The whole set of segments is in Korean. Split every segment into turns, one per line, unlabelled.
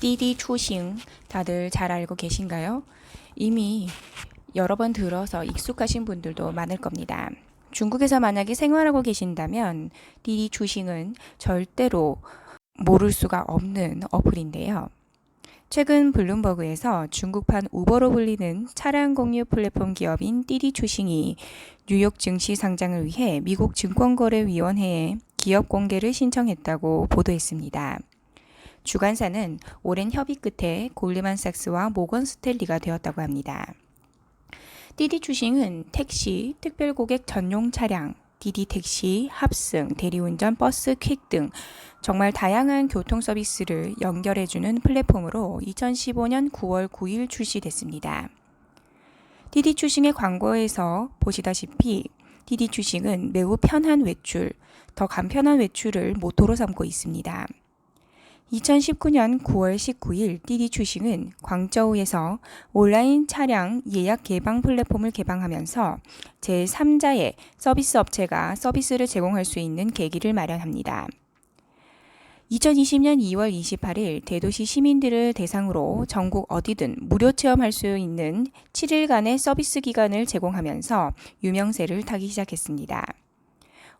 滴滴出行다들 잘 알고 계신가요? 이미 여러 번 들어서 익숙하신 분들도 많을 겁니다. 중국에서 만약에 생활하고 계신다면滴滴出行은 절대로 모를 수가 없는 어플인데요. 최근 블룸버그에서 중국판 우버로 불리는 차량 공유 플랫폼 기업인滴滴出行이 뉴욕 증시 상장을 위해 미국 증권거래위원회에 기업 공개를 신청했다고 보도했습니다. 주관사는 오랜 협의 끝에 골드만삭스와 모건 스탠리가 되었다고 합니다.滴滴出行은 택시, 특별고객 전용 차량,滴滴택시, 합승, 대리운전, 버스, 퀵 등 정말 다양한 교통 서비스를 연결해주는 플랫폼으로 2015년 9월 9일 출시됐습니다.滴滴出行의 광고에서 보시다시피滴滴出行은 매우 편한 외출, 더 간편한 외출을 모토로 삼고 있습니다. 2019년 9월 19일滴滴出行은 광저우에서 온라인 차량 예약 개방 플랫폼을 개방하면서 제3자의 서비스 업체가 서비스를 제공할 수 있는 계기를 마련합니다. 2020년 2월 28일 대도시 시민들을 대상으로 전국 어디든 무료 체험할 수 있는 7일간의 서비스 기간을 제공하면서 유명세를 타기 시작했습니다.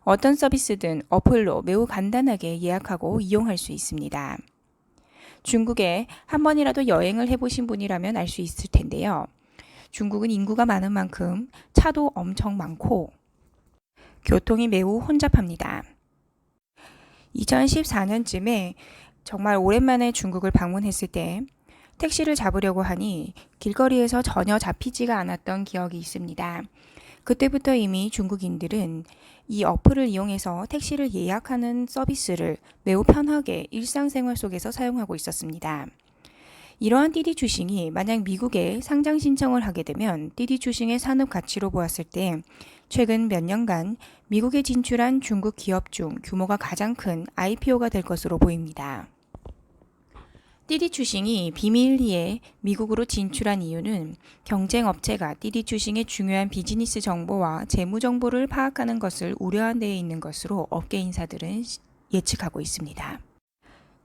어떤 서비스든 어플로 매우 간단하게 예약하고 이용할 수 있습니다. 중국에 한 번이라도 여행을 해보신 분이라면 알 수 있을 텐데요. 중국은 인구가 많은 만큼 차도 엄청 많고 교통이 매우 혼잡합니다. 2014년쯤에 정말 오랜만에 중국을 방문했을 때 택시를 잡으려고 하니 길거리에서 전혀 잡히지가 않았던 기억이 있습니다. 그때부터 이미 중국인들은 이 어플을 이용해서 택시를 예약하는 서비스를 매우 편하게 일상생활 속에서 사용하고 있었습니다. 이러한滴滴出行이 만약 미국에 상장 신청을 하게 되면滴滴出行의 산업 가치로 보았을 때 최근 몇 년간 미국에 진출한 중국 기업 중 규모가 가장 큰 IPO가 될 것으로 보입니다.滴滴出行이 비밀리에 미국으로 진출한 이유는 경쟁 업체가滴滴出行의 중요한 비즈니스 정보와 재무 정보를 파악하는 것을 우려한 데에 있는 것으로 업계 인사들은 예측하고 있습니다.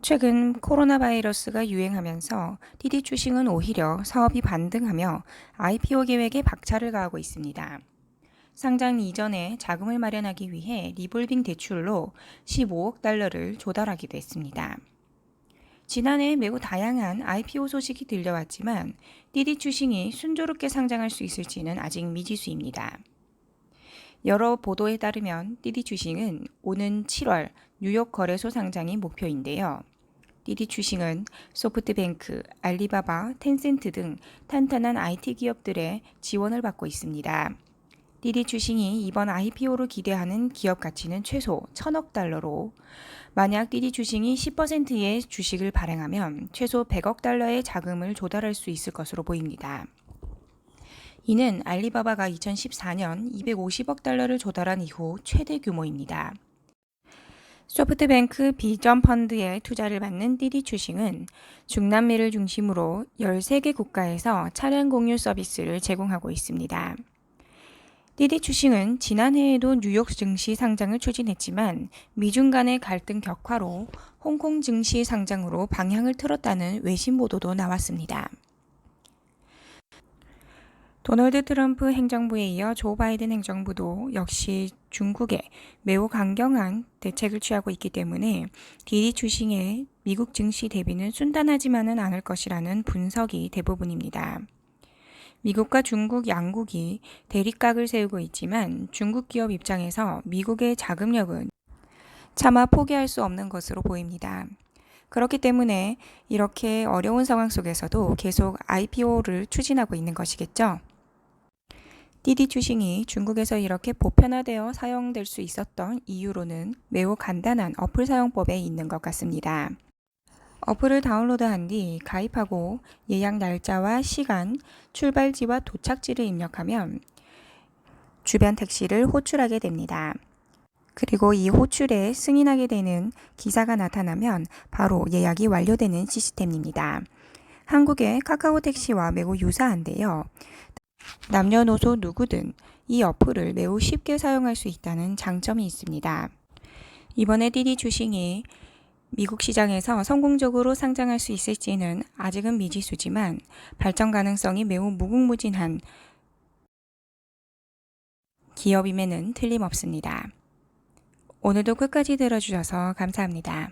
최근 코로나 바이러스가 유행하면서滴滴出行은 오히려 사업이 반등하며 IPO 계획에 박차를 가하고 있습니다. 상장 이전에 자금을 마련하기 위해 리볼빙 대출로 15억 달러를 조달하기도 했습니다. 지난해 매우 다양한 IPO 소식이 들려왔지만滴滴出行이 순조롭게 상장할 수 있을지는 아직 미지수입니다. 여러 보도에 따르면滴滴出行은 오는 7월 뉴욕 거래소 상장이 목표인데요.滴滴出行은 소프트뱅크, 알리바바, 텐센트 등 탄탄한 IT 기업들의 지원을 받고 있습니다.滴滴出行이 이번 IPO로 기대하는 기업 가치는 최소 1,000억 달러로 만약滴滴出行이 10%의 주식을 발행하면 최소 100억 달러의 자금을 조달할 수 있을 것으로 보입니다. 이는 알리바바가 2014년 250억 달러를 조달한 이후 최대 규모입니다. 소프트뱅크 비전 펀드에 투자를 받는滴滴出行은 중남미를 중심으로 13개 국가에서 차량 공유 서비스를 제공하고 있습니다.滴滴出行은 지난해에도 뉴욕 증시 상장을 추진했지만 미중 간의 갈등 격화로 홍콩 증시 상장으로 방향을 틀었다는 외신 보도도 나왔습니다. 도널드 트럼프 행정부에 이어 조 바이든 행정부도 역시 중국에 매우 강경한 대책을 취하고 있기 때문에滴滴出行의 미국 증시 대비는 순탄하지만은 않을 것이라는 분석이 대부분입니다. 미국과 중국 양국이 대립각을 세우고 있지만 중국 기업 입장에서 미국의 자금력은 차마 포기할 수 없는 것으로 보입니다. 그렇기 때문에 이렇게 어려운 상황 속에서도 계속 IPO를 추진하고 있는 것이겠죠.滴滴出行이 중국에서 이렇게 보편화되어 사용될 수 있었던 이유로는 매우 간단한 어플 사용법에 있는 것 같습니다. 어플을 다운로드한 뒤 가입하고 예약 날짜와 시간, 출발지와 도착지를 입력하면 주변 택시를 호출하게 됩니다. 그리고 이 호출에 승인하게 되는 기사가 나타나면 바로 예약이 완료되는 시스템입니다. 한국의 카카오 택시와 매우 유사한데요. 남녀노소 누구든 이 어플을 매우 쉽게 사용할 수 있다는 장점이 있습니다. 이번에滴滴出行이 미국 시장에서 성공적으로 상장할 수 있을지는 아직은 미지수지만 발전 가능성이 매우 무궁무진한 기업임에는 틀림없습니다. 오늘도 끝까지 들어주셔서 감사합니다.